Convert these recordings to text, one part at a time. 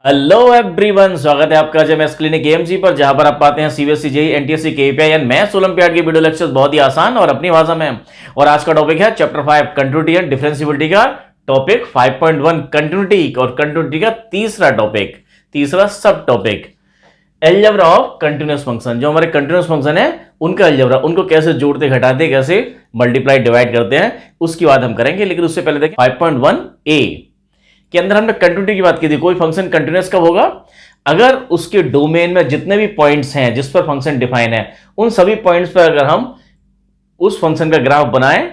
Hello everyone, स्वागत है आपका जेएमएस क्लिनिक एएमजी पर, जहां पर आप पाते हैं CBSE JEE NTSC KPI and maths olympiad के वीडियो लेक्चर्स बहुत ही आसान और अपनी भाषा में। और आज का टॉपिक है चैप्टर 5 कंटिन्यूटी एंड डिफरेंशिएबिलिटी का टॉपिक 5.1 कंटिन्यूटी, और कंटिन्यूटी का तीसरा सब topic algebra of continuous function. जो हमारे कंटिन्यूअस फंक्शन है उनका अलजेब्रा, उनको कैसे जोड़ते घटाते, कैसे मल्टीप्लाई डिवाइड करते हैं, उसकी बात हम करेंगे। लेकिन उससे पहले देखें 5.1 ए के अंदर हमने कंटिन्यूटी की बात की थी। कोई फंक्शन कंटिन्यूअस कब होगा? अगर उसके डोमेन में जितने भी पॉइंट्स हैं जिस पर फंक्शन डिफाइन है, उन सभी पॉइंट्स पर अगर हम उस फंक्शन का ग्राफ बनाएं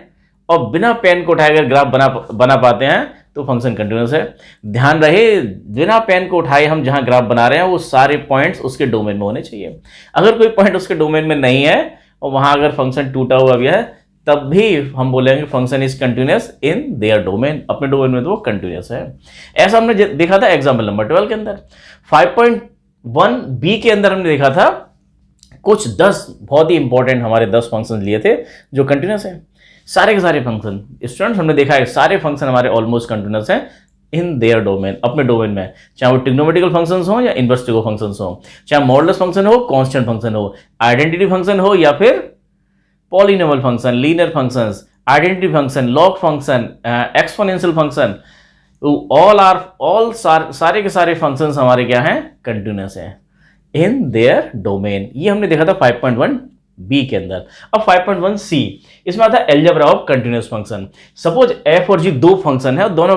और बिना पेन को उठाए अगर ग्राफ बना पाते हैं तो फंक्शन कंटिन्यूअस है। ध्यान रहे, बिना पेन को उठाए हम जहां ग्राफ बना रहे हैं वो सारे पॉइंट्स उसके डोमेन में होने चाहिए। अगर कोई पॉइंट उसके डोमेन में नहीं है और वहां अगर फंक्शन टूटा हुआ भी है, तब भी हम बोलेंगे function is continuous in their domain. अपने डोमेन में तो वो कंटिन्यूअस है। ऐसा हमने देखा था एग्जाम्पल नंबर 12 के अंदर। 5.1 बी के अंदर हमने देखा था कुछ 10 बहुत ही इंपॉर्टेंट हमारे 10 फंक्शन लिए थे जो कंटिन्यूअस है। सारे के सारे फंक्शन स्टूडेंट्स हमने देखा है, सारे फंक्शन हमारे ऑलमोस्ट कंटिन्यूअस हैं इन देयर डोमेन, अपने डोमेन में। चाहे वो ट्रिग्नोमेट्रिकल फंक्शंस हो या इनवर्स ट्रिगो फंक्शंस हो, चाहे मॉडुलस फंक्शन हो, कांस्टेंट फंक्शन हो, आइडेंटिटी फंक्शन हो या फिर polynomial function, linear functions, identity function, log function, exponential function, all सारे के सारे फंक्शंस हमारे क्या हैं? कंटिन्यूअस हैं इन देयर डोमेन। ये हमने देखा था 5.1 बी के अंदर। अब 5.1 सी, इसमें आता है algebra of continuous function. Suppose F और जी दो फंक्शन है और दोनों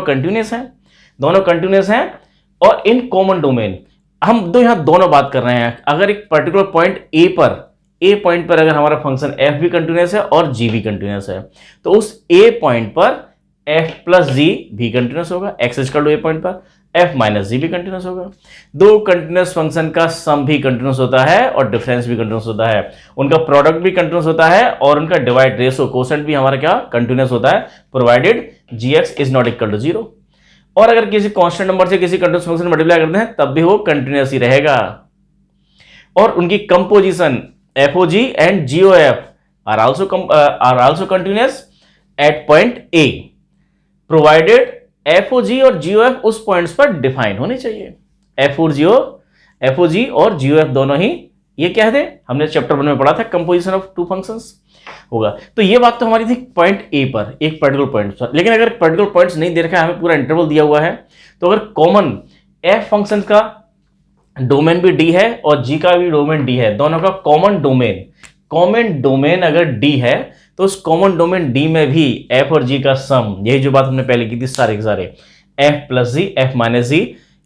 कंटिन्यूअस हैं और इन कॉमन डोमेन। हम यहां दोनों बात कर रहे हैं। अगर एक पर्टिकुलर पॉइंट ए पॉइंट पर अगर हमारा फंक्शन एफ भी कंटिन्यूअस है और जी भी कंटिन्यूअस है, तो उस ए पॉइंट पर एफ प्लस जी भी कंटिन्यूअस होगा। X equal to a point पर एफ माइनस जी भी कंटिन्यूअस होगा। दो कंटिन्यूअस फंक्शन का सम भी कंटिन्यूअस होता है और डिफरेंस भी कंटिन्यूअस होता है। उनका प्रोडक्ट भी कंटिन्यूअस होता है और उनका डिवाइड रेशो कोसेंट भी हमारा क्या? कंटिन्यूअस होता है, provided g x is not equal to 0। और अगर किसी कांस्टेंट नंबर से किसी कंटिन्यूअस फंक्शन मल्टीप्लाई करते हैं तब भी वो कंटिन्यूअस ही रहेगा। और उनकी composition FOG and GOF are also continuous at point A, provided FOG और GOF उस पॉइंट्स पर डिफाइन होने चाहिए। FOG और GOF दोनों ही, ये क्या है? हमने चैप्टर 1 में पढ़ा था कंपोजिशन ऑफ टू फंक्शंस होगा। तो ये बात तो हमारी थी पॉइंट ए पर, एक पर्टिकुलर पॉइंट पर। लेकिन अगर पर्टिकुलर पॉइंट्स नहीं दे रखा है, हमें पूरा इंटरवल दिया हुआ है, तो अगर कॉमन एफ फंक्शन का डोमेन भी डी है और जी का भी डोमेन डी है, दोनों का कॉमन डोमेन अगर डी है, तो उस कॉमन डोमेन डी में भी एफ और जी का सम, यही जो बात हमने पहले की थी, सारे के सारे F plus G, F minus G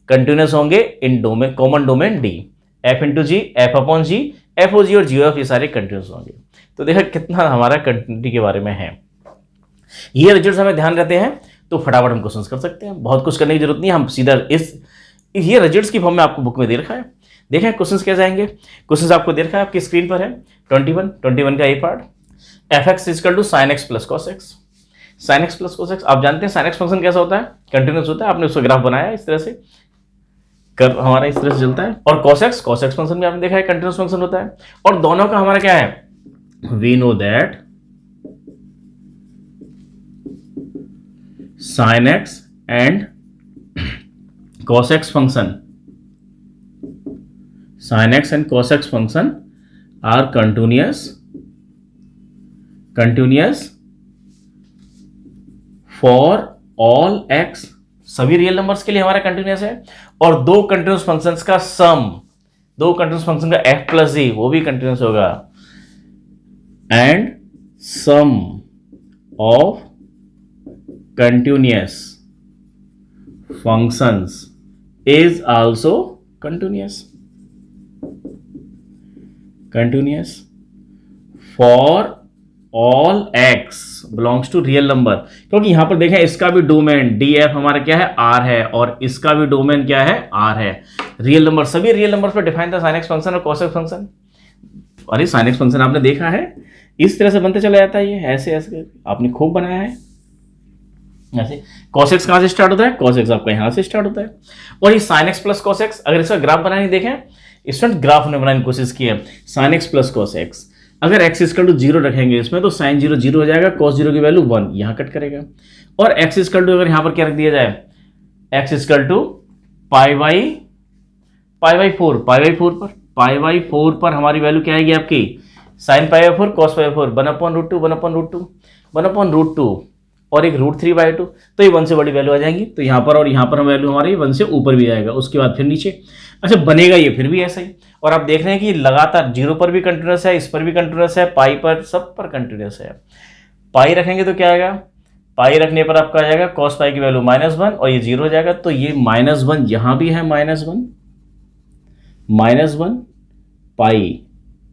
continuous होंगे in domain, common domain D. F into G, F upon G, F O G और जी एफ, ये सारे कंटिन्यूअस होंगे। तो देखा कितना हमारा कंटिन्यूटी के बारे में है। ये रिजल्ट हमें ध्यान रहते हैं तो फटाफट हम क्वेश्चन कर सकते हैं। बहुत कुछ करने की जरूरत नहीं है, हम सीधा ये रिजल्ट्स की फॉर्म में आपको बुक में दे रखा है। देखें क्वेश्चंस कैसे आएंगे। क्वेश्चंस आपको दे रखा है, आपकी स्क्रीन पर है। 21 का A part, F X equal to sine x plus cos X. Sine x plus cos X, आप जानते हैं साइन एक्स फंक्शन कैसा होता है? कंटिन्यूअस होता है। आपने उसका ग्राफ बनाया इस तरह से, कर्व हमारा इस तरह से चलता है। और कॉस एक्स फंक्शन भी आपने देखा है कंटिन्यूअस फंक्शन होता है। और दोनों का हमारा क्या है? We know that sine x and cos x function, sin x and cos x function are continuous for all x, सभी रियल नंबर्स के लिए हमारा कंटिन्यूअस है। और दो कंटिन्यूअस फंक्शंस का सम, दो कंटिन्यूअस फंक्शन का f प्लस जी, वो भी कंटिन्यूअस होगा। And sum of continuous functions is also continuous for all x belongs to real number। क्योंकि यहां पर देखें इसका भी डोमेन df हमारा क्या है? r है, और इसका भी डोमेन क्या है? r है। रियल नंबर, सभी रियल नंबर पर डिफाइन था साइन एक्स फंक्शन और कॉस एक्स फंक्शन। अरे साइन एक्स फंक्शन आपने देखा है, इस तरह से बनते चला जाता है। ये ऐसे आपने खूब बनाया है। ऐसे cos x कहां से स्टार्ट होता है? cos x आपका यहां से स्टार्ट होता है। और ये sin x plus cos x, अगर इसका ग्राफ बनाने देखें, स्टूडेंट ग्राफ ने बनाने की कोशिश की है। sin x plus cos x, अगर x इक्वल टू 0 रखेंगे इसमें तो sin 0 0 हो जाएगा, cos 0 की वैल्यू 1 यहां कट करेगा। और x इक्वल टू अगर यहां पर क्या रख दिया जाए? x equal to pi by pi by four पर हमारी वैल्यू क्या आएगी आपकी, sine pi by four cos pi by four, 1/√2 1/√2 1/√2 और एक √3/2, तो ये 1 से बड़ी वैल्यू आ जाएंगी। तो यहाँ पर और यहाँ पर वैल्यू हमारी 1 से ऊपर भी आएगा, उसके बाद फिर नीचे। अच्छा बनेगा ये फिर भी ऐसा ही, और आप देख रहे हैं कि लगातार 0 पर भी कंटिन्यूस है, इस पर भी कंटिन्यूस है, पाई पर सब पर कंटिन्यूस है। पाई रखेंगे तो क्या आएगा, पाई रखने पर आपका आ जाएगा कॉस पाई की वैल्यू -1 और ये 0 हो जाएगा, तो ये -1 यहां भी है, -1 पाई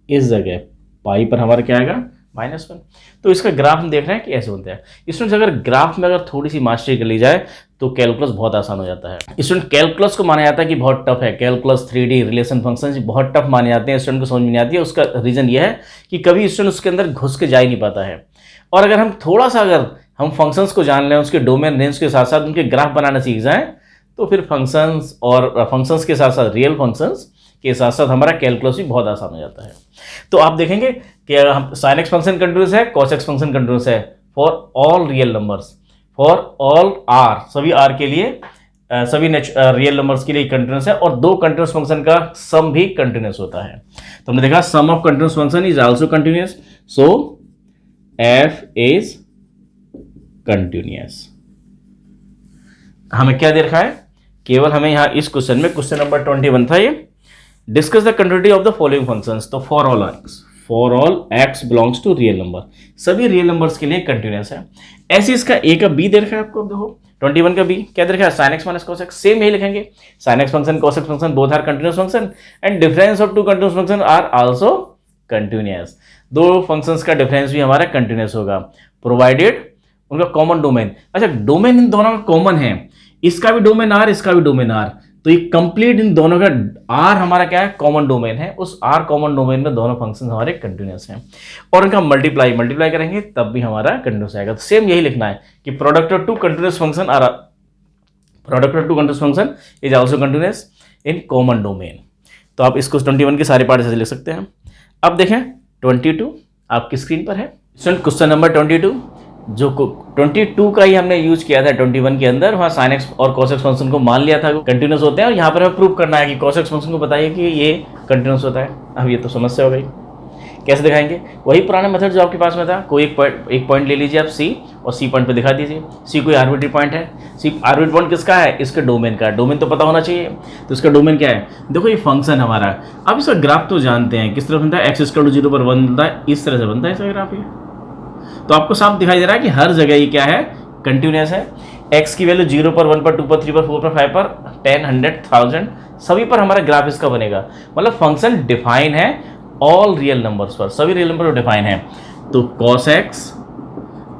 इस जगह पाई पर हमारा क्या आएगा -1। तो इसका ग्राफ हम देख रहे हैं कि ऐसे बनता है। स्टूडेंट्स अगर ग्राफ में अगर थोड़ी सी मास्टरी कर ली जाए तो कैलकुलस बहुत आसान हो जाता है। स्टूडेंट कैलकुलस को माना जाता है कि बहुत टफ है, कैलकुलस 3D रिलेशन फंक्शन बहुत टफ माने जाते हैं, स्टूडेंट को समझ में नहीं आती है। उसका रीजन ये है कि कभी स्टूडेंट उसके अंदर घुस के जा ही नहीं पाता है। और अगर हम थोड़ा सा अगर हम फंक्शंस को जान लें, उसके डोमेन रेंज के साथ साथ उनके ग्राफ बनाना सीख जाएं, तो फिर फंक्शंस और फंक्शंस के साथ साथ रियल फंक्शंस के साथ साथ हमारा कैलकुलस भी बहुत आसान हो जाता है। तो आप देखेंगे कि हम sin x फंक्शन कंटिन्यूस है, cos x फंक्शन कंटिन्यूस है for all real numbers, for all r, सभी r के लिए सभी रियल नंबर्स के लिए कंटिन्यूस है, और दो कंटिन्यूस फंक्शन का सम भी कंटिन्यूस होता है। तो हमने देखा sum of continuous function is also continuous, so f is continuous. हमें क्या दे रखा है, केवल हमें यहां इस क्वेश्चन में क्वेश्चन नंबर 21 था ये, discuss the continuity of the following functions. तो for all x belongs to real number, सभी रियल नंबर्स के लिए कंटिन्यूस है। ऐसे इसका a का b दे रखा है आपको, देखो 21 का b क्या दे रखा है, sin x minus cos x, same यही लिखेंगे, sin x function cos x function both are continuous function and difference of two continuous function are also continuous. दो फंक्शंस का डिफरेंस भी हमारा कंटिन्यूस होगा प्रोवाइडेड उनका कॉमन डोमेन। अच्छा domain इन दोनों का कॉमन है, इसका भी डोमेन आर, इसका भी डोमेन आर, तो ये कंप्लीट इन दोनों का आर हमारा क्या है, कॉमन डोमेन है। उस आर कॉमन डोमेन में दोनों फंक्शन हमारे कंटिन्यूस हैं, और इनका मल्टीप्लाई करेंगे तब भी हमारा कंटिन्यूस आएगा। तो सेम यही लिखना है कि product of two continuous function is also continuous in common domain. तो आप इसको 21 के सारे पार्ट से लिख सकते हैं। अब देखें 22 आपकी स्क्रीन पर है, क्वेश्चन नंबर 22 जो 22 का ही हमने यूज किया था 21 के अंदर, वहाँ sin x और cos x फंक्शन को मान लिया था कंटिन्यूस होते हैं, और यहाँ पर हमें प्रूव करना है कि cos x फंक्शन को बताइए कि ये कंटिन्यूस होता है। अब ये तो समस्या हो गई, कैसे दिखाएंगे, वही पुराना मेथड जो आपके पास में था। कोई एक पॉइंट ले लीजिए आप C, और C पॉइंट पे दिखा दीजिए। C कोई आर्बिट्री पॉइंट है, C आर्बिट्री पॉइंट किसका है, इसके डोमेन का। डोमेन तो पता होना चाहिए, तो इसका डोमेन क्या है, देखो ये फंक्शन हमारा। अब इसका ग्राफ तो जानते हैं किस तरह बनता है, x = 0 पर बनता है, इस तरह से बनता है इसका ग्राफ। ये तो आपको साफ दिखाई दे रहा है कि हर जगह ये क्या है, कंटिन्यूस है। x की वैल्यू 0 पर, 1 पर, 2 पर, 3 पर, 4 पर, 5 पर, 10, 100, 1000 सभी पर हमारा ग्राफ इसका बनेगा। मतलब फंक्शन डिफाइन है ऑल रियल नंबर्स पर, सभी रियल नंबर पर डिफाइन है। तो cos x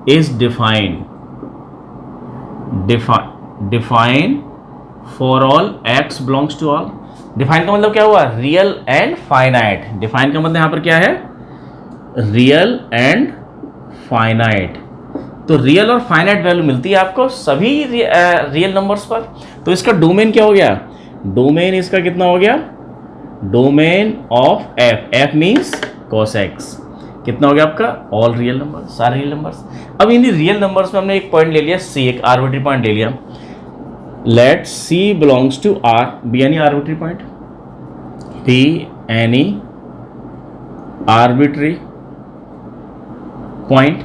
is define for all x belongs to all. Define का मतलब क्या हुआ, रियल एंड फाइनाइट। डिफाइन का मतलब यहां पर क्या है, रियल एंड फाइनाइट। तो रियल और फाइनाइट वैल्यू मिलती है आपको सभी रियल नंबर्स पर। तो इसका डोमेन क्या हो गया, डोमेन इसका कितना हो गया, domain of f means cos x कितना हो गया आपका, ऑल रियल नंबर, सारे रियल नंबर्स। अब इन रियल नंबर्स में हमने एक पॉइंट ले लिया c, एक आर्बिट्री पॉइंट ले लिया। Let c belongs to r, be any arbitrary point, be any arbitrary point.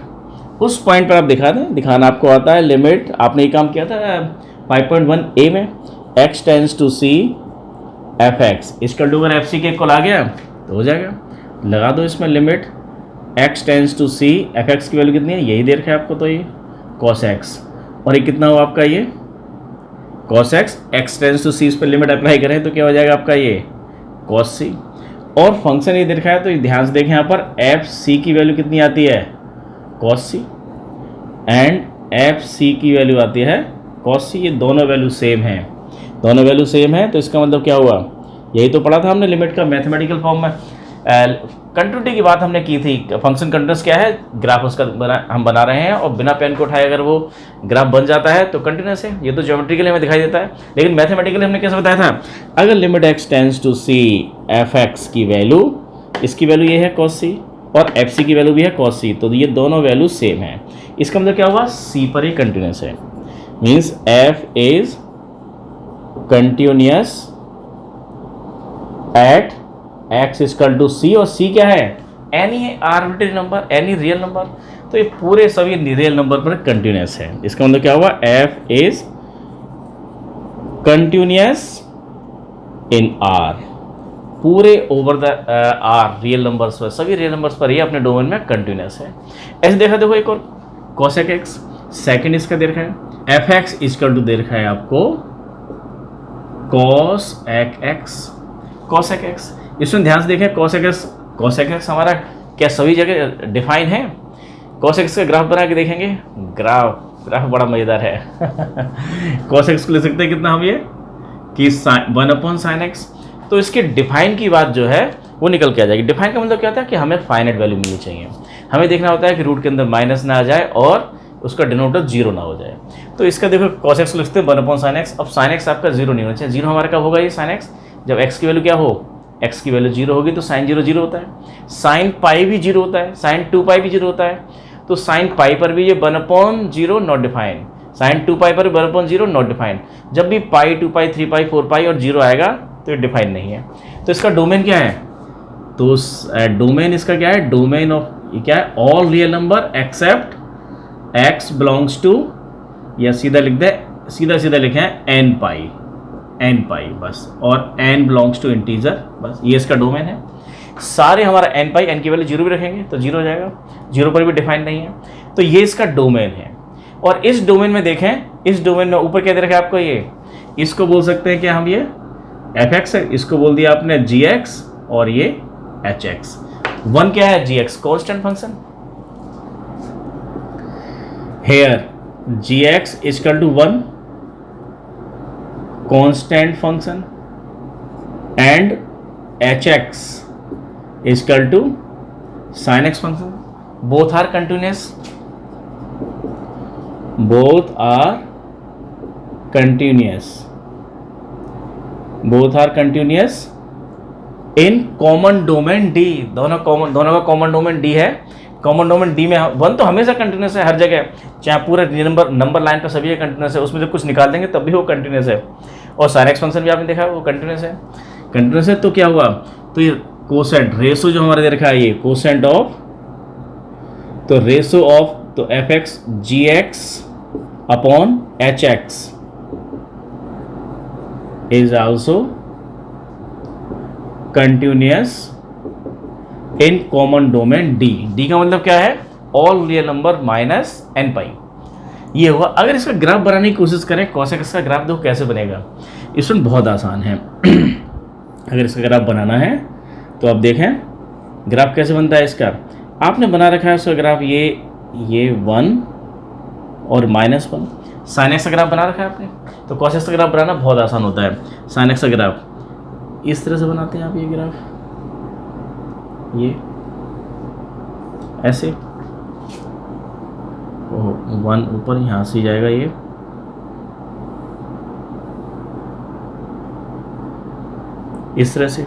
उस पॉइंट पर आप दिखाना आपको आता है। लिमिट आपने ये काम किया था 5.1a में, x tends to c f(x) इसका टू अगर fc के इक्वल आ गया तो हो जाएगा। लगा दो इसमें limit x tends to c f(x) की वैल्यू कितनी है, यही दे रखा है आपको, तो ये cos x, और ये कितना हुआ आपका, ये cos x tends to c, इस पर लिमिट अप्लाई करें तो क्या हो जाएगा आपका, ये cos c। और फंक्शन ये दे रखा है, तो ध्यान से देखें यहाँ पर fc की वैल्यू कितनी आती है, cos c, एंड fc की वैल्यू आती है cos c। ये दोनों वैल्यू सेम है, दोनों वैल्यू सेम है, तो इसका मतलब क्या हुआ, यही तो पढ़ा था हमने लिमिट का मैथमेटिकल फॉर्म में। कंटिन्यूटी की बात हमने की थी, फंक्शन कंटिन्यूस क्या है, ग्राफ उसका हम बना रहे हैं, और बिना पेन को उठाए अगर वो ग्राफ बन जाता है तो कंटिन्यूस है। ये तो ज्योमेट्रिकली हमें दिखाई देता है, लेकिन मैथमेटिकली हमने कैसे बताया था, अगर limit x tends to c f(x) की वैल्यू, इसकी वैल्यू ये है cos c, और fc की वैल्यू भी है cos c, तो ये दोनों वैल्यू सेम है। इसका मतलब क्या हुआ, c पर ही कंटिन्यूस है, means f is continuous at X equal to C, और सी क्या है, एनी है, arbitrary number, any real number. तो ये पूरे सभी रियल नंबर पर कंटिन्यूस है। इसका मतलब क्या हुआ, F is continuous in R, पूरे over the R real numbers पर, सभी रियल नंबर्स पर ये अपने डोमेन में कंटिन्यूस है। ऐसे देखा, देखो एक और cosec x, सेकेंड इसका दे रखा है एफ एक्स इक्वल टू दे रखा है आपको cosec x। इसमें ध्यान से देखें, cosec x हमारा क्या सभी जगह डिफाइन है। cosec x का ग्राफ बना के देखेंगे, ग्राफ बड़ा मजेदार है। cosec x को ले सकते हैं कितना हम, ये कि 1/sin x। तो इसके डिफाइन की बात जो है वो निकल के आ जाएगी। डिफाइन का मतलब क्या होता है कि हमें फाइनाइट वैल्यू मिलनी चाहिए, हमें देखना होता है कि रूट के अंदर माइनस ना आ जाए और उसका डिनोमिनेटर जीरो ना हो जाए। तो इसका देखो cos x लिखते हैं 1/sin x। अब sin x आपका जीरो नहीं होना चाहिए। जीरो हमारा कब होगा ये sin x, जब x की वैल्यू क्या हो, x की वैल्यू जीरो होगी तो sin जीरो जीरो होता है, sin पाई भी जीरो होता है, sin 2π भी जीरो होता है। तो sin पाई पर भी ये 1/0 नॉट डिफाइंड, sin 2π पर 1/0 नॉट डिफाइंड। जब भी पाई 2π 3π 4π और जीरो आएगा तो ये डिफाइंड नहीं है। तो इसका डोमेन क्या है, तो डोमेन इसका क्या है, डोमेन ऑफ क्या है, all real number except x belongs to, या सीधा लिख दे, सीधा लिखे हैं n पाई बस, और n बिलोंग्स टू इंटीजर, बस ये इसका डोमेन है। सारे हमारा n पाई, n की वैल्यू जीरो भी रखेंगे तो जीरो हो जाएगा, जीरो पर भी डिफाइंड नहीं है। तो ये इसका डोमेन है। और इस डोमेन में देखें, इस डोमेन में ऊपर क्या दे रखा है आपको, ये इसको बोल सकते हैं कि हम ये एफ एक्स है, इसको बोल दिया आपने जी एक्स, और ये एच एक्स। वन क्या है, G X constant function, here G X equal to 1 constant function and hx is equal to sin x function. Both are continuous. Both are continuous. Both are continuous in common domain D. दोनों का common domain D है। Common domain D में one तो हमेशा continuous है हर जगह, चाहे पूरे नंबर लाइन पर सभी कंटिन्यूस है। उसमें जब कुछ निकाल देंगे तब भी वो कंटिन्यूस है। और sin x फंक्शन भी आपने देखा वो कंटिन्यूस है। तो क्या हुआ, तो ये कोसेंट रेशो जो हमारे दे रखा है, ये कोसेंट ऑफ, तो रेशो ऑफ, तो f x ji x upon h x is also continuous in common domain D. D का मतलब क्या है, all real number minus n pi. ये हुआ। अगर इसका ग्राफ बनाने की कोशिश करें, cosec का ग्राफ देखो कैसे बनेगा, इसमें बहुत आसान है। अगर इसका ग्राफ बनाना है तो आप देखें ग्राफ कैसे बनता है इसका। आपने बना रखा है उसका ग्राफ, ये 1 और -1 sin x का ग्राफ बना रखा है आपने। तो cosec का ग्राफ बनाना बहुत आसान होता है। sin x का ग्राफ इस तरह से बनाते हैं आप, ये ग्राफ ये ऐसे, 1 ऊपर यहाँ से जाएगा ये, इस तरह से।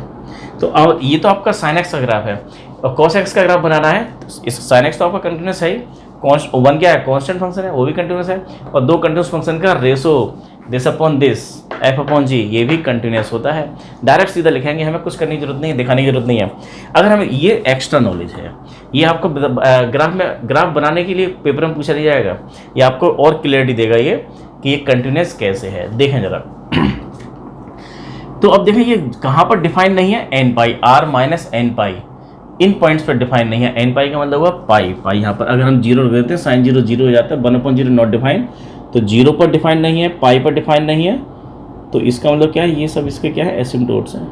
तो अब ये तो आपका sin x का ग्राफ है, और cos x का ग्राफ बनाना है। इस sin x तो आपका कंटिन्यूस है ही, वन क्या है, कांस्टेंट फंक्शन है, वो भी कंटिन्यूस है। और दो कंटिन्यूस फंक्शन का ratio this upon this F upon G, ये भी कंटिन्यूस होता है। डायरेक्ट सीधा लिखेंगे, हमें कुछ करने की जरूरत नहीं है, दिखाने की जरूरत नहीं है। अगर हमें ये एक्स्ट्रा नॉलेज है, ये आपको ग्राफ बनाने के लिए पेपर में पूछा नहीं जाएगा, ये आपको और क्लियरिटी देगा ये कि ये कंटिन्यूस कैसे है। देखें जरा। तो अब देखें ये कहाँ पर डिफाइन नहीं है, n pi, R minus n pi, इन पॉइंट्स पर डिफाइन नहीं है। एन पाई का मतलब हुआ पाई, यहाँ पर अगर हम जीरो रख देते हैं साइन जीरो जीरो हो जाता है, 1/0 नॉट डिफाइन। तो जीरो पर डिफाइन नहीं है, पाई पर डिफाइन नहीं है, तो इसका मतलब क्या है, ये सब इसके क्या है, एसिम्पटोट्स हैं।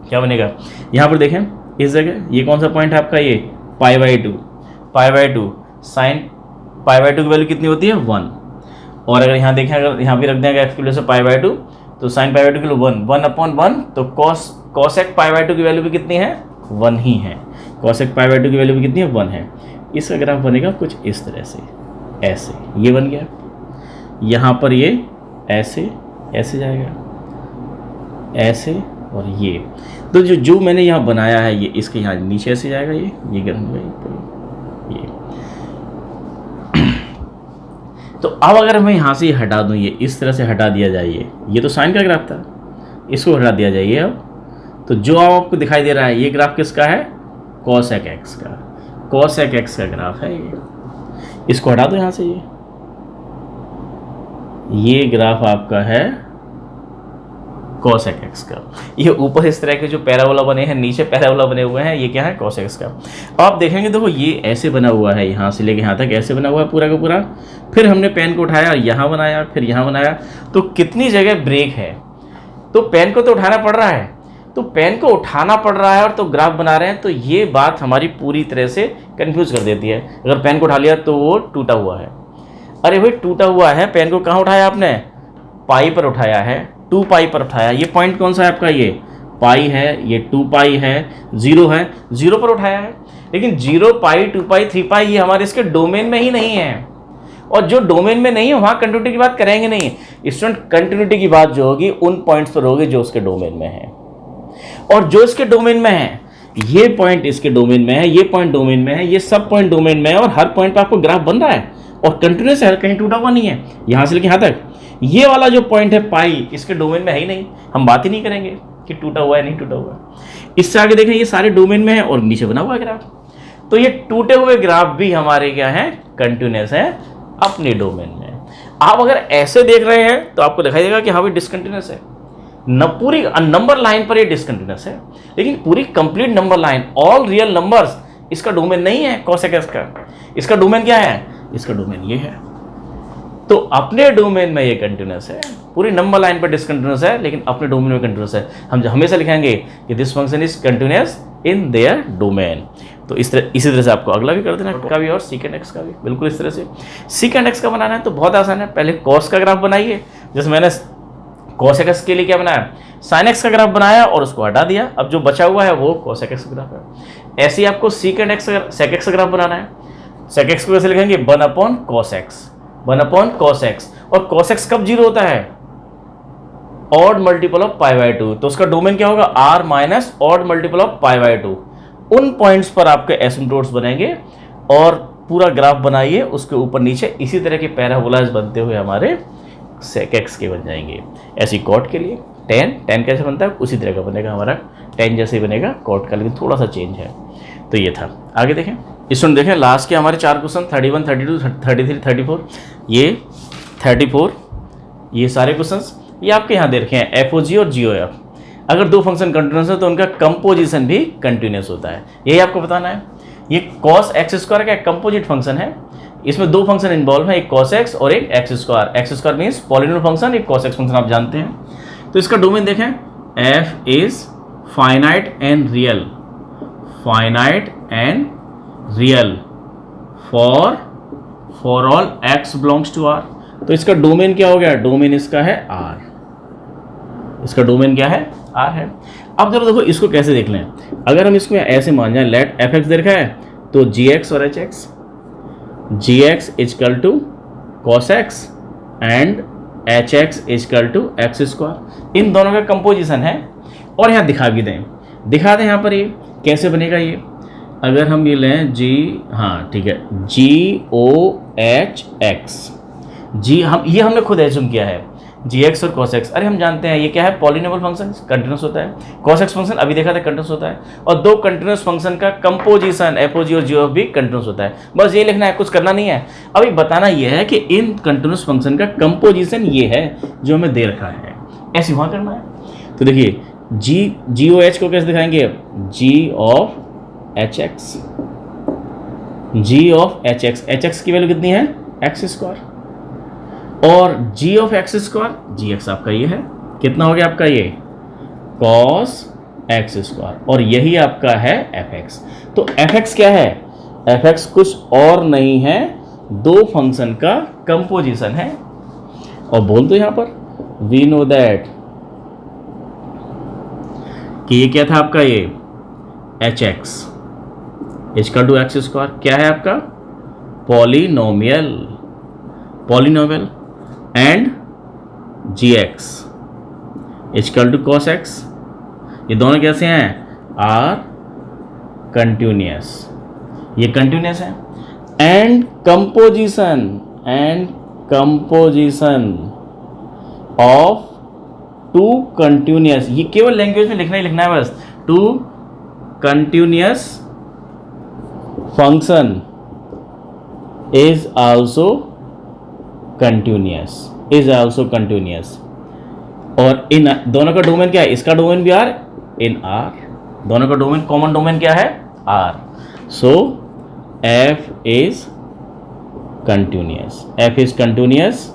क्या बनेगा यहाँ पर देखें, इस जगह ये कौन सा पॉइंट है आपका, ये पाई2 साइन पाई2 की वैल्यू कितनी होती है, 1। और अगर यहाँ देखें, अगर यहाँ भी रख देंगे एक्स की वैल्यू से पाई2, तो साइन पाई2 की वैल्यू 1/1, तो कॉसेक पाई2 की वैल्यू भी कितनी है, 1 ही है। कॉसेक पाई2 की वैल्यू भी कितनी है, 1 है। इसका ग्राफ बनेगा कुछ इस तरह से, ऐसे ये बन गया। यहाँ पर ये ऐसे ऐसे जाएगा, ऐसे, और ये तो जो मैंने यहाँ बनाया है, ये इसके यहाँ नीचे ऐसे जाएगा, ये गिर ये। तो अब अगर मैं यहाँ से हटा दूँ, ये इस तरह से हटा दिया जाए, ये तो साइन का ग्राफ था, इसको हटा दिया जाइए। अब तो जो आपको दिखाई दे रहा है ये ग्राफ किसका है? कॉसेक एक्स का, कॉसेक एक्स का ग्राफ है ये। इसको हटा दो यहाँ से, ये ग्राफ आपका है कॉसेक एक्स का। ये ऊपर इस तरह के जो पैराबोला बने हैं, नीचे पैराबोला बने हुए हैं, ये क्या है? कॉसेक एक्स का। अब आप देखेंगे देखो ये ऐसे बना हुआ है, यहाँ से लेके यहाँ तक ऐसे बना हुआ है पूरा का पूरा। फिर हमने पेन को उठाया, यहाँ बनाया, फिर यहाँ बनाया, तो कितनी जगह ब्रेक है। तो पेन को तो उठाना पड़ रहा है, तो पेन को उठाना पड़ रहा है और तो ग्राफ बना रहे हैं, तो ये बात हमारी पूरी तरह से कंफ्यूज कर देती है। अगर पेन को उठा लिया तो वो टूटा हुआ है। अरे भाई टूटा हुआ है, पेन को कहाँ उठाया आपने? पाई पर उठाया है, 2 पाई पर उठाया। ये पॉइंट कौन सा है आपका? ये पाई है, ये 2 पाई है, 0 है, 0 पर उठाया है। लेकिन 0 पाई, 2 पाई, 3 पाई ये हमारे इसके डोमेन में ही नहीं है, और जो डोमेन में नहीं है वहाँ कंटिन्यूटी की बात करेंगे नहीं। स्टूडेंट कंटिन्यूटी की बात जो होगी उन पॉइंट्स पर होगी जो उसके डोमेन में है, और जो इसके डोमेन में है, ये पॉइंट इसके डोमेन में है, ये पॉइंट डोमेन में है, ये सब पॉइंट डोमेन में है, और हर पॉइंट पर आपको ग्राफ बन रहा है और कंटिन्यूस है, कहीं टूटा हुआ नहीं है। यहाँ से लेके यहाँ तक ये वाला जो पॉइंट है पाई, इसके डोमेन में है ही नहीं, हम बात ही नहीं करेंगे कि टूटा हुआ है नहीं टूटा हुआ है। इससे आगे देखें ये सारे डोमेन में है और नीचे बना हुआ है ग्राफ। तो ये टूटे हुए ग्राफ भी हमारे क्या है? कंटिन्यूस है अपने डोमेन में। आप अगर ऐसे देख रहे हैं तो आपको दिखाई देगा कि हाँ भाई डिसकंटिन्यूस है न, पूरी नंबर लाइन पर ये डिसकंटिन्यूस है, लेकिन पूरी complete number line, all real numbers, इसका डोमेन नहीं है कॉसेक एक्स का। इसका डोमेन क्या है? इसका डोमेन ये है। तो अपने डोमेन में ये कंटिन्यूस है, पूरी नंबर लाइन पर डिसकंटिन्यूस है, लेकिन अपने डोमेन में कंटिन्यूस है। हम हमेशा लिखेंगे कि this function is continuous in their domain. तो इसी तरह से आपको अगला भी कर देना, का भी और सीकेंड एक्स का भी बिल्कुल इस तरह से। सीकेंड एक्स का बनाना है तो बहुत आसान है, पहले कॉस का ग्राफ बनाइए। जैसे मैंने कॉसेक एक्स के लिए क्या बनाया? साइन एक्स का ग्राफ बनाया और उसको हटा दिया। अब जो बचा हुआ है वो कॉसेक एक्स का ग्राफ है। ऐसे ही आपको सीकेंड एक्स सेक एक्स का ग्राफ बनाना है। सेक एक्स को कैसे लिखेंगे? 1/cos x, 1/cos x। और cos x कब 0 होता है? Odd multiple of π/2। तो उसका डोमेन क्या होगा? r minus odd multiple of π/2। उन पॉइंट्स पर आपके एसिम्प्टोट्स बनेंगे और पूरा ग्राफ बनाइए, उसके ऊपर नीचे इसी तरह के पैराबोलाज बनते हुए हमारे सेक एक्स के बन जाएंगे। ऐसी कॉट के लिए tan कैसे बनता है उसी तरह का बनेगा हमारा, tan जैसे ही बनेगा कॉट का, लेकिन थोड़ा सा चेंज है। तो ये था। आगे देखें, इसमें देखें लास्ट के हमारे 4 क्वेश्चन 31, 32, 33, 34, ये 34, ये सारे क्वेश्चंस ये आपके यहाँ दे रखे हैं एफओजी और जीओएफ। अगर दो फंक्शन कंटिन्यूस है तो उनका कंपोजिशन भी कंटिन्यूस होता है, यही आपको बताना है। ये कॉस एक्स स्क्वायर का एक कंपोजिट फंक्शन है, इसमें 2 फंक्शन इन्वॉल्व है, एक कॉस एक्स और एक x square. X square means polynomial function, एक कॉस एक्स फंक्शन आप जानते हैं। तो इसका डोमेन देखें, f is finite and real, finite and real for all x belongs to R. तो इसका डोमेन क्या हो गया? डोमेन इसका है आर, इसका डोमेन क्या है? आर है। अब जरा देखो इसको कैसे देख लें। अगर हम इसको ऐसे मान जाए, लेट एफ एक्स दे रखा है तो जी एक्स और H X, ji x equal to cos X and H x equal to x square, इन दोनों का कंपोजिशन है। और यहाँ दिखा भी दें, दिखा दें यहाँ पर ये कैसे बनेगा। ये अगर हम ये लें जी, हाँ ठीक है, जी ओ एच एक्स, जी हम ये हमने खुद एज्यूम किया है जी एक्स और कॉस एक्स। अरे हम जानते हैं ये क्या है? पॉलिनोमियल फंक्शन, कंटिन्यूस होता है। कॉस एक्स फंक्शन अभी देखा था कंटिन्यूस होता है, और 2 कंटिन्यूस फंक्शन का कंपोजिशन एफओजी और जीओएफ भी कंटिन्यूस होता है। बस ये लिखना है, कुछ करना नहीं है। अभी बताना ये है कि इन कंटिन्यूस फंक्शन का कंपोजिशन ये है जो हमें दे रखा है, ऐसे वहाँ करना है। तो देखिए जी ओ एच को कैसे दिखाएंगे? G of H X, G of H X, H X की वैल्यू कितनी है? एक्स स्क्वायर, और G of X square, G X आपका ये है, कितना हो गया आपका? ये कॉस एक्स स्क्वायर, और यही आपका है एफ एक्स। तो एफ एक्स क्या है? एफ एक्स कुछ और नहीं है, 2 फंक्शन का कंपोजिशन है। और बोल दो यहां पर, वी नो दैट कि ये क्या था आपका? ये h x equal to x square क्या है आपका? Polynomial, polynomial, and g x equal to cos x, ये दोनों कैसे हैं? आर कंटिन्यूस, ये कंटिन्यूस है। And composition composition of two continuous, ये केवल लैंग्वेज में लिखना ही लिखना है बस, two continuous function is also continuous, is also continuous. और इन दोनों का डोमेन क्या है, इसका डोमेन भी आर, इन आर, दोनों का डोमेन कॉमन डोमेन क्या है, R. So f is continuous, f is continuous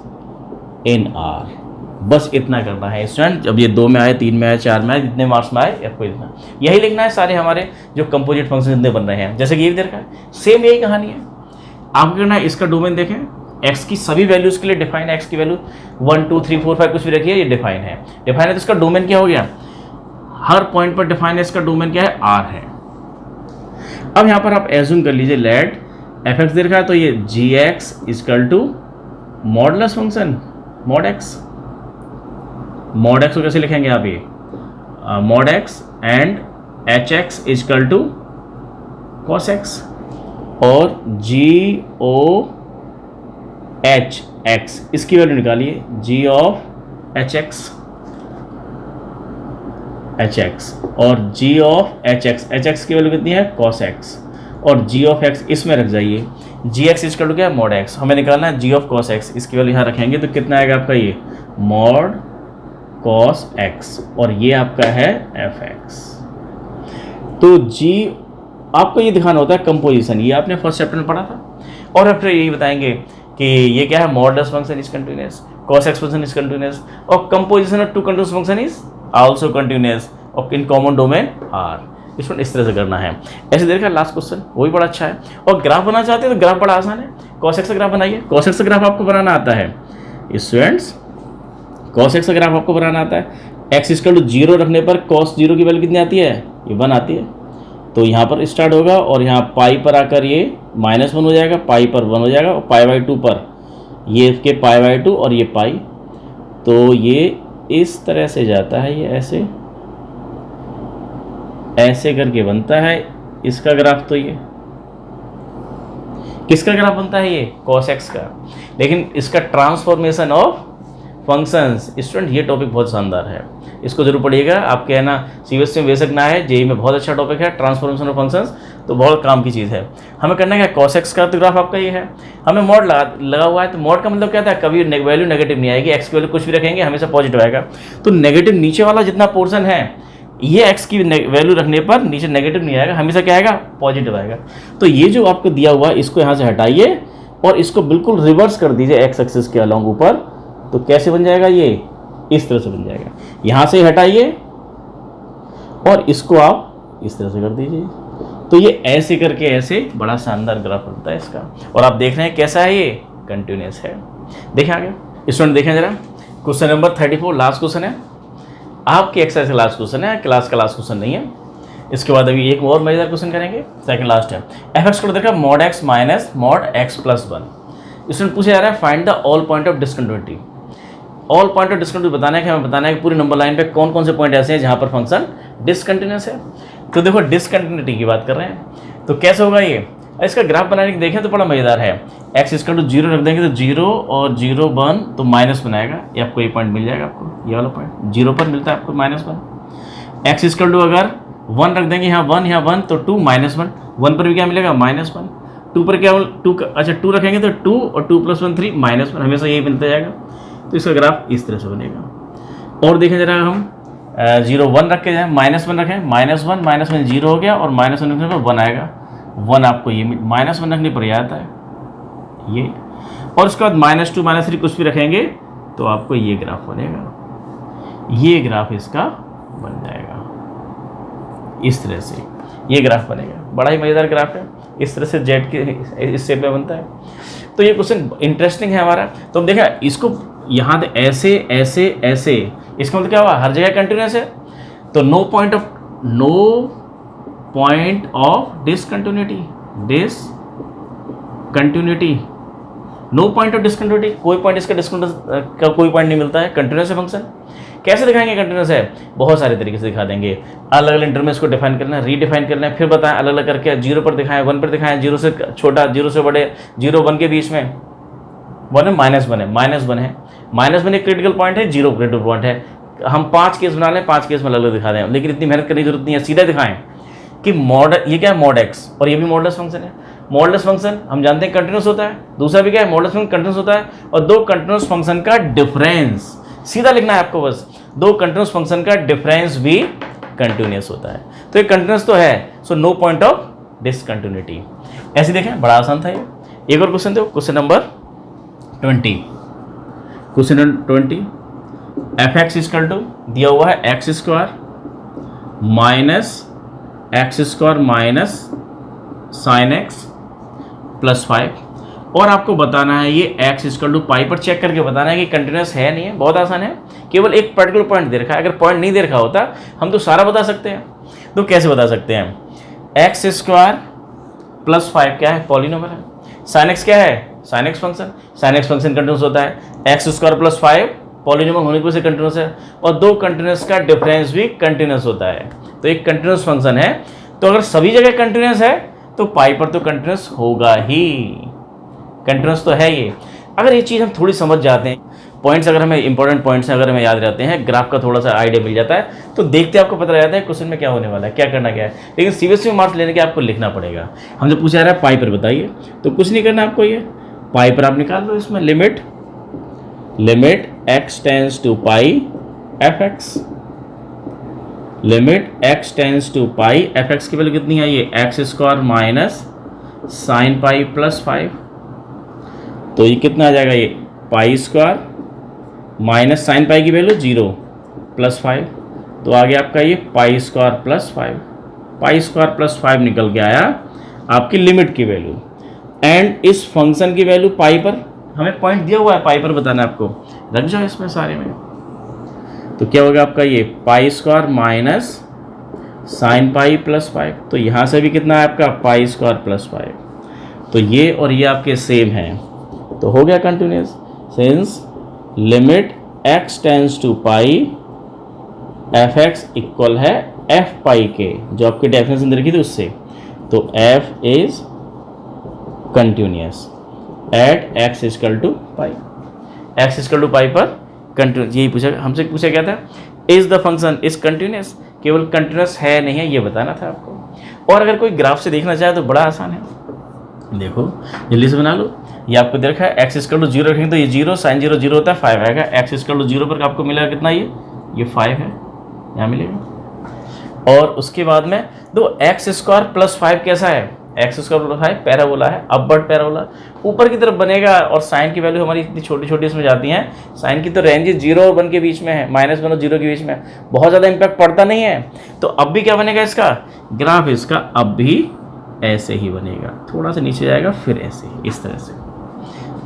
in R. बस इतना करना है स्टूडेंट। अब ये 2 में आए, 3 में आए, 4 में आए, जितने मार्क्स में आए आपको लिखना, यही लिखना है सारे हमारे जो कंपोजिट फंक्शन जितने बन रहे हैं। जैसे कि ये भी देखा है, सेम यही कहानी है। आपको करना है इसका डोमेन देखें, x की सभी वैल्यूज के लिए डिफाइन है, x की वैल्यू 1 2 3 4 5 कुछ भी रखिए, ये डिफाइन है। डिफाइन है तो इसका डोमेन क्या हो गया, हर पॉइंट पर डिफाइन है, इसका डोमेन क्या है, r है। अब यहाँ पर आप एज्यूम कर लीजिए लेट f(x) दे रखा है, तो ये gx equal to modulus function mod x। Mod x को कैसे लिखेंगे आप, ये mod x and hx equal to cos x, और g(o) h x, इसकी वैल्यू निकालिए, g ऑफ h x और g ऑफ h x की वैल्यू कितनी है, cos x, और g ऑफ x इसमें रख जाइए, g x इक्वल टू क्या है, मॉड x। हमें निकालना है g ऑफ cos x, इसकी वैल्यू यहाँ रखेंगे तो कितना आएगा आपका, ये मॉड cos x, और ये आपका है f x। तो g आपको ये दिखाना होता है कंपोजिशन, ये आपने फर्स्ट चैप्टर में पढ़ा था। और फिर यही बताएंगे कि ये क्या है, modulus function is continuous, cos x function is continuous, और composition of two continuous function is also continuous और इन कॉमन डोमेन आर। इसमें इस तरह से करना है। ऐसे देखा लास्ट क्वेश्चन, वो भी बड़ा अच्छा है। और ग्राफ बनाना चाहते हैं तो ग्राफ बड़ा आसान है, cos x का ग्राफ बनाइए। cos x का ग्राफ आपको बनाना आता है स्टूडेंट्स, cos x का ग्राफ आपको बनाना आता है। x इक्वल टू 0 रखने पर cos 0 की वैल्यू कितनी आती है, ये 1 आती है। तो यहाँ पर स्टार्ट होगा और यहाँ पाई पर आकर ये -1 हो जाएगा, पाई पर 1 हो जाएगा, और π/2 पर ये के π/2 और ये पाई, तो ये इस तरह से जाता है, ये ऐसे करके बनता है इसका ग्राफ। तो ये किसका ग्राफ बनता है, ये cos x का। लेकिन इसका ट्रांसफॉर्मेशन ऑफ फंक्शंस, स्टूडेंट ये टॉपिक बहुत शानदार है, इसको जरूर पढ़िएगा। आपके है ना सीबीएसई में बेसिक ना है, जेईई में बहुत अच्छा टॉपिक है, ट्रांसफॉर्मेशन ऑफ फंक्शंस, तो बहुत काम की चीज़ है। हमें करना है cos x का तो ग्राफ आपका ये है, हमें मॉड लगा हुआ है, तो मॉड का मतलब क्या था, कभी वैल्यू नेगेटिव नहीं आएगी, x की वैल्यू कुछ भी रखेंगे हमेशा पॉजिटिव आएगा। तो नेगेटिव नीचे वाला जितना पोर्सन है, ये x की वैल्यू रखने पर नीचे नेगेटिव नहीं आएगा, हमेशा क्या आएगा, पॉजिटिव आएगा। तो ये जो आपको दिया हुआ है इसको यहाँ से हटाइए और इसको बिल्कुल रिवर्स कर दीजिए x एक्सिस के अलॉन्ग ऊपर, तो कैसे बन जाएगा, ये इस तरह से बन जाएगा। यहाँ से हटाइए और इसको आप इस तरह से कर दीजिए, तो ये ऐसे करके ऐसे बड़ा शानदार ग्राफ बनता है इसका। और आप देख रहे हैं कैसा है, ये कंटिन्यूअस है। देखें आगे स्टूडेंट, देखें जरा क्वेश्चन नंबर 34 लास्ट क्वेश्चन है आपकी एक्सरसाइज का, लास्ट क्वेश्चन है, क्लास का लास्ट क्वेश्चन नहीं है। इसके बाद अभी एक और मजेदार क्वेश्चन करेंगे, सेकंड लास्ट है। f(x) को देखा mod x minus mod x plus 1। Student पूछा जा रहा है find the all point of discontinuity. All point of discontinuity बताना है कि हमें बताना है कि पूरी नंबर लाइन पे कौन कौन से पॉइंट ऐसे हैं जहाँ पर फंक्शन डिसकंटिन्यूअस है। तो देखो डिसकंटिन्यूटी की बात कर रहे हैं, तो कैसे होगा ये, इसका ग्राफ बनाने की देखें तो बड़ा मजेदार है। x इक्वल टू 0 रख देंगे तो 0 और 0 1 तो माइनस बनाएगा, ये आपको ये पॉइंट मिल जाएगा, आपको ये वाला पॉइंट 0 पर मिलता है आपको -1। x इक्वल टू अगर 1 रख देंगे, यहाँ 1 तो 2 -1, 1 पर भी क्या मिलेगा, -1। 2 पर क्या 2, अच्छा 2 रखेंगे तो 2 और 2 + 1 3 -1, हमेशा यही मिलता जाएगा। तो इसका ग्राफ इस तरह से बनेगा। और देखें जरा हम 0 1 रख के जाए, -1 रखें, -1 0 हो गया, और -1 रखने पर 1 आएगा, 1 आपको ये -1 रखने पर यह आता है ये, और उसके बाद -2 -3 कुछ भी रखेंगे तो आपको ये ग्राफ बनेगा, ये ग्राफ इसका बन जाएगा इस तरह से, ये ग्राफ बनेगा। बड़ा ही मज़ेदार ग्राफ है, इस तरह से जेड के इस शेप में बनता है। तो ये क्वेश्चन इंटरेस्टिंग है हमारा। तो हम देखा इसको यहाँ से ऐसे ऐसे ऐसे, इसका मतलब क्या हुआ, हर जगह कंटिन्यूअस है, तो no point of discontinuity, no point of discontinuity, कोई पॉइंट इसका डिसकंटिन्यूस का कोई पॉइंट नहीं मिलता है, कंटिन्यूअस है फंक्शन। कैसे दिखाएंगे कंटिन्यूअस है, बहुत सारे तरीके से दिखा देंगे। अलग अलग इंटरवल में इसको डिफाइन करना है, रीडिफाइन करना है, फिर बताएं अलग अलग करके, 0 पर दिखाएं, 1 पर दिखाएं, 0 से छोटा, 0 से बड़े, 0 1 के बीच में, 1 है, -1 है, -1 है, -1 एक क्रिटिकल पॉइंट है, 0 क्रिटिकल पॉइंट है। हम 5 केस बना लें, 5 केस में अलग अलग दिखा दें, लेकिन इतनी मेहनत करने की जरूरत नहीं है, सीधा दिखाएं कि ये क्या है, मॉड एक्स, और ये भी मॉडुलस फंक्शन है। मॉडुलस फंक्शन हम जानते हैं कंटिन्यूस होता है, दूसरा भी क्या है, मॉडुलस फंक्शन कंटिन्यूस होता है, और दो कंटिन्यूस फंक्शन का डिफरेंस, सीधा लिखना है आपको बस, दो कंटिन्यूस फंक्शन का डिफरेंस भी कंटिन्यूस होता है। तो ये कंटिन्यूस तो है, so no point of discontinuity. ऐसे देखें, बड़ा आसान था ये। एक और क्वेश्चन दो, question number 20। Question number 20, f x equal to दिया हुआ है x square minus sine x plus 5, और आपको बताना है ये एक्स इक्वल टू पाई पर चेक करके बताना है कि कंटिन्यूस है नहीं है। बहुत आसान है, केवल एक पर्टिकुलर पॉइंट दे रखा है, अगर पॉइंट नहीं दे रखा होता हम तो सारा बता सकते हैं। तो कैसे बता सकते हैं, एक्स स्क्वायर प्लस 5 क्या है, पॉलिनोमियल है। साइन एक्स क्या है, sine x function, sine x function continuous होता है। एक्स स्क्वायर प्लस 5 पॉलिनोमियल होने की वजह से कंटिन्यूस है, और दो कंटिन्यूस का डिफरेंस भी कंटिन्यूस होता है। तो एक कंटिन्यूस फंक्शन है, तो अगर सभी जगह कंटिन्यूस है तो पाई पर तो कंटिन्यूस होगा ही, कंटिन्यूस तो है ये। अगर ये चीज़ हम थोड़ी समझ जाते हैं, पॉइंट्स अगर हमें इंपॉर्टेंट पॉइंट्स अगर हमें याद रहते हैं, ग्राफ का थोड़ा सा आइडिया मिल जाता है, तो देखते आपको पता लग जाता है क्वेश्चन में क्या होने वाला है, क्या करना क्या है। लेकिन सीबीएसई में मार्क्स लेने के आपको लिखना पड़ेगा। हमसे पूछा जा रहा है पाई पर बताइए, तो कुछ नहीं करना आपको, ये पाई पर आप निकाल लो, इसमें limit x tends to pi f x, limit x tends to pi f x की वैल्यू कितनी है, ये x square minus sine pi plus 5, तो ये कितना आ जाएगा, ये pi square minus sine pi की वैल्यू 0 प्लस 5, तो आगे आपका ये pi square plus 5, pi square plus 5 निकल के आया आपकी लिमिट की वैल्यू। एंड इस फंक्शन की वैल्यू पाई पर, हमें पॉइंट दिया हुआ है पाई पर बताना है आपको, रख जाओ इसमें सारे में। तो क्या होगा आपका, ये pi square minus sine pi plus 5, तो यहाँ से भी कितना है आपका, पाई स्क्वायर प्लस 5, तो ये और ये आपके सेम हैं, तो हो गया continuous. Since limit x tends to pi f x equal है एफ पाई के, जो आपकी डेफिनेशन दे रखी थी उससे, तो f is continuous at x equal to pi, x equal to pi पर कंटिन्यूस। यही पूछा हमसे, पूछा क्या था, is the function is continuous, केवल कंटिन्यूस है नहीं है ये बताना था आपको। और अगर कोई ग्राफ से देखना चाहे तो बड़ा आसान है, देखो जल्दी से बना लो। ये आपको दे रखा है एक्स इक्वल टू 0 रखेंगे तो ये 0 साइन 0 0 होता है, 5 आएगा। एक्स इक्वल टू 0 पर आपको मिलेगा कितना, ये 5 है, यहाँ मिलेगा। और उसके बाद में दो एक्स स्क्वायर प्लस 5 कैसा है, एक्स स्क्वायर प्लस 5 पैराबोला है, अपवर्ड पैराबोला ऊपर की तरफ बनेगा, और साइन की वैल्यू हमारी इतनी छोटी छोटी इसमें जाती हैं, साइन की तो रेंज 0 और 1 के बीच में है, -1 और 0 के बीच में, बहुत ज़्यादा इम्पैक्ट पड़ता नहीं है। तो अब भी क्या बनेगा इसका ग्राफ, इसका अब भी ऐसे ही बनेगा, थोड़ा सा नीचे जाएगा फिर ऐसे, इस तरह से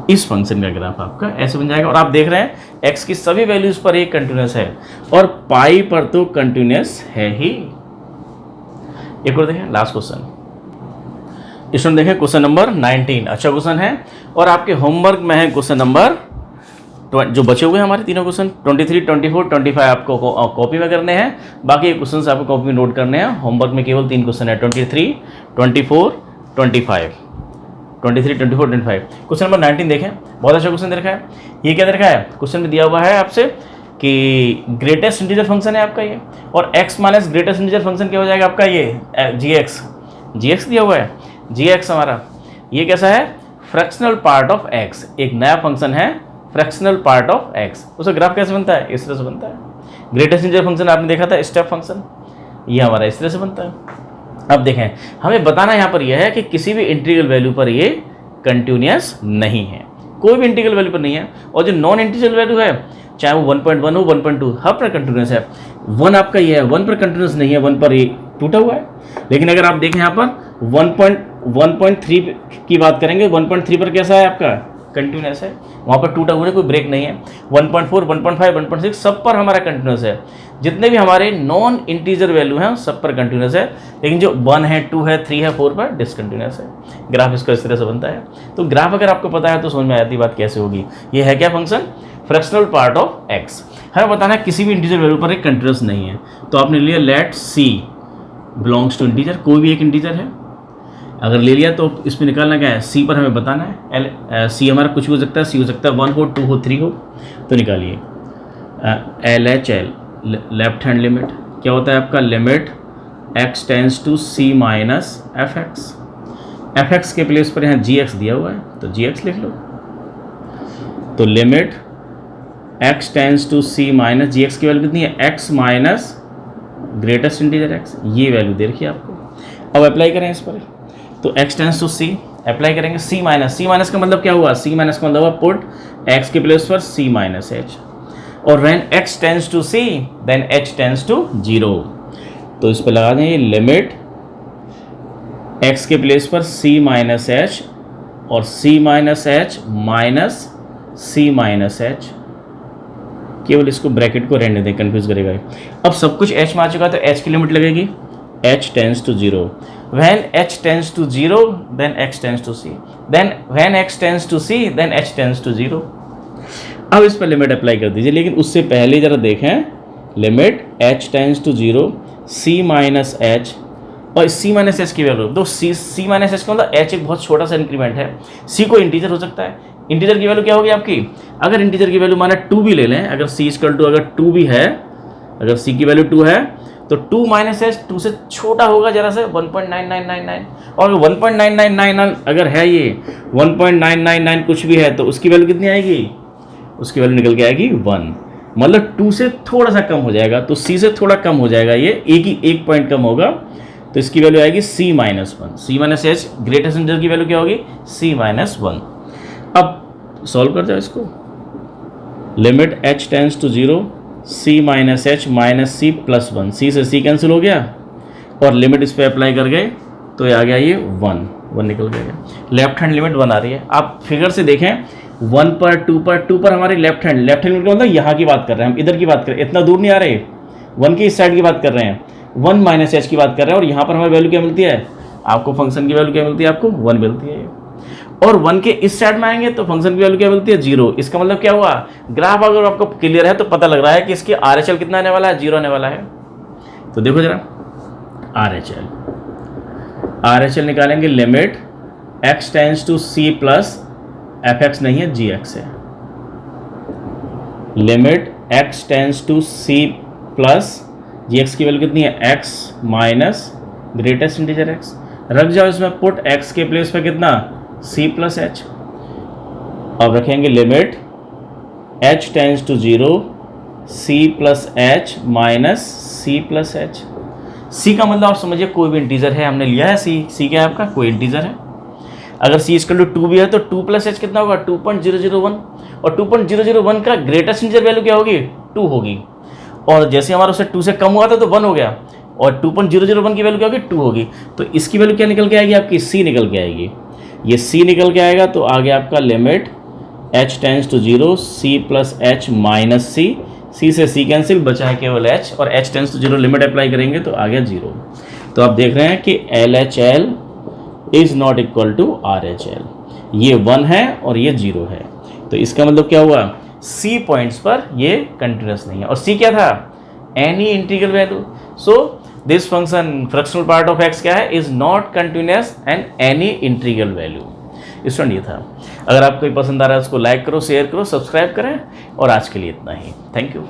इस फंक्शन का ग्राफ आपका ऐसे बन जाएगा। और आप देख रहे हैं एक्स की सभी वैल्यूज पर एक कंटिन्यूस है, और पाई पर तो कंटिन्यूस है ही। एक और देखें लास्ट क्वेश्चन, इसमें देखें क्वेश्चन नंबर 19, अच्छा क्वेश्चन है, और आपके होमवर्क में है क्वेश्चन नंबर जो बचे हुए हैं हमारे तीनों क्वेश्चन 23, 24, 25 आपको कॉपी में करने हैं, बाकी क्वेश्चन आपको कॉपी में नोट करने हैं। होमवर्क में केवल 3 क्वेश्चन है, 23, 24, 25, 23, 24, 25। क्वेश्चन नंबर 19 देखें, बहुत अच्छा क्वेश्चन दे रखा है। ये क्या दे रखा है, क्वेश्चन में दिया हुआ है आपसे कि ग्रेटेस्ट इंटीजर फंक्शन है आपका ये, और x minus greatest integer function क्या हो जाएगा आपका, ये gx दिया हुआ है, gx हमारा ये कैसा है, फ्रैक्शनल पार्ट ऑफ x, एक नया फंक्शन है फ्रैक्शनल पार्ट ऑफ x। उसका ग्राफ कैसे बनता है, इस तरह से बनता है। ग्रेटेस्ट इंटीजर फंक्शन आपने देखा था स्टेप फंक्शन, ये हमारा इस तरह से बनता है। अब देखें, हमें बताना यहाँ पर यह है कि किसी भी इंटीग्रल वैल्यू पर ये कंटिन्यूस नहीं है, कोई भी इंटीग्रल वैल्यू पर नहीं है, और जो नॉन इंटीग्रल वैल्यू है चाहे वो 1.1 हो 1.2 हर पर कंटिन्यूस है। 1 आपका ये है, 1 पर कंटिन्यूस नहीं है, 1 पर ये टूटा हुआ है। लेकिन अगर आप देखें यहाँ पर 1.3 की बात करेंगे, 1.3 पर कैसा है आपका कंटिन्यूस है, वहाँ पर टूटा हुआ है, कोई ब्रेक नहीं है। 1.4, 1.5, 1.6 सब पर हमारा कंटिन्यूस है। जितने भी हमारे नॉन इंटीजर वैल्यू हैं सब पर कंटिन्यूस है, लेकिन जो 1 है 2 है 3 है 4 पर डिसकंटिन्यूस है। ग्राफ इसका इस तरह से बनता है। तो ग्राफ अगर आपको पता है तो समझ में आती बात कैसे होगी। ये है क्या function, fractional part of x। हमें बताना है किसी भी इंटीजर वैल्यू पर एक कंटिन्यूस नहीं है, तो आपने लिया let c belongs to integer, कोई भी एक इंटीजर है, अगर ले लिया तो इसमें निकालना क्या है, सी पर हमें बताना है। सी हमारा कुछ भी हो सकता है, सी हो सकता है 1 हो, 2 हो, 3 हो। तो निकालिए LHL लेफ्ट हैंड लिमिट क्या होता है आपका, limit x tends to c minus fx के प्लेस पर यहाँ gx दिया हुआ है तो gx लिख लो। तो limit x tends to c minus gx की वैल्यू कितनी है, x minus greatest integer x, ये वैल्यू दे रखी है आपको। अब अप्लाई करें इस पर, तो x tends to c apply करेंगे, c माइनस का मतलब क्या हुआ, c माइनस का मतलब हुआ पुट x के प्लेस पर c माइनस h, और when x tends to c then h tends to 0। तो इस पर लगा दें लिमिट x के प्लेस पर c माइनस h और c minus h minus c minus h, केवल इसको ब्रैकेट को रहने दें, कंफ्यूज करेगा। अब सब कुछ h में आ चुका तो h की लिमिट लगेगी h tends to 0, when h tends to 0 then x tends to c, then when x tends to c then h tends to 0। अब इस पर लिमिट अप्लाई कर दीजिए, लेकिन उससे पहले जरा देखें, limit h tends to 0 c minus h और c माइनस एच की वैल्यू, तो c माइनस एच का मतलब h एक बहुत छोटा सा इंक्रीमेंट है, c को इंटीजर हो सकता है, इंटीजर की वैल्यू क्या होगी आपकी, अगर इंटीजर की वैल्यू माना 2 भी ले लें, अगर c इक्वल टू अगर 2 भी है, अगर c की वैल्यू 2 है तो 2 माइनस एच 2 से छोटा होगा जरा से 1.9999, और 1.999 अगर है ये 1.999 कुछ भी है तो उसकी वैल्यू कितनी आएगी, उसकी वैल्यू निकल के आएगी 1, मतलब 2 से थोड़ा सा कम हो जाएगा, तो c से थोड़ा कम हो जाएगा, ये एक पॉइंट कम होगा, तो इसकी वैल्यू आएगी c minus 1, c minus H greatest integer की वैल्यू क्या होगी, c माइनस 1। अब सॉल्व कर जाओ इसको, limit h tends to 0 c minus h minus c plus 1, c से c कैंसिल हो गया और लिमिट इस पर अप्लाई कर गए तो ये आ गया ये 1 निकल गया, लेफ्ट हैंड लिमिट 1 आ रही है। आप फिगर से देखें 1 पर 2 पर हमारी लेफ्ट हैंड लिमिट का मतलब यहाँ की बात कर रहे हैं, हम इधर की बात कर रहे हैं, इतना दूर नहीं आ रहे, 1 की इस साइड की बात कर रहे हैं, 1 माइनस एच की बात कर रहे हैं, और यहाँ पर हमें वैल्यू क्या मिलती है, आपको फंक्शन की वैल्यू क्या मिलती है, आपको 1 मिलती है, और 1 के इस साइड में आएंगे तो फंक्शन की वैल्यू क्या मिलती है, 0। इसका मतलब क्या हुआ, ग्राफ अगर आपको क्लियर है तो पता लग रहा है कि इसकी RHL कितना आने वाला है, 0 आने वाला है। तो देखो जरा RHL निकालेंगे, limit x tends to c plus fx नहीं है gx है, limit x tends to c plus gx की वैल्यू कितनी है, x minus greatest integer x, रख जाओ इसमें पुट x के प्लेस पर कितना, c प्लस h। अब रखेंगे limit h tends to 0 c plus h minus c plus h, c का मतलब आप समझिए कोई भी इंटीजर है, हमने लिया है c क्या है आपका, कोई इंटीजर है। अगर c इक्वल टू 2 भी है तो 2 प्लस h कितना होगा, 2.001, और 2.001 का ग्रेटेस्ट इंटीजर वैल्यू क्या होगी, 2 होगी, और जैसे हमारा उससे 2 से कम हुआ था तो 1 हो गया, और 2.001 की वैल्यू क्या होगी, 2 होगी, तो इसकी वैल्यू क्या निकल के आएगी आपकी, c निकल के आएगी, ये c निकल के आएगा, तो आ गया आपका limit h tends to 0 c plus h minus c से c कैंसिल, बचा है केवल h, और h tends to 0 limit apply करेंगे तो आ गया 0। तो आप देख रहे हैं कि LHL is not equal to RHL, ये 1 है और ये 0 है, तो इसका मतलब क्या हुआ, c पॉइंट्स पर ये कंटिन्यूस नहीं है, और c क्या था, any integral value, so this function fractional part of x क्या है, is not continuous and any integral value. Student ये था, अगर आपको पसंद आ रहा है उसको लाइक करो, शेयर करो, सब्सक्राइब करें, और आज के लिए इतना ही, थैंक यू।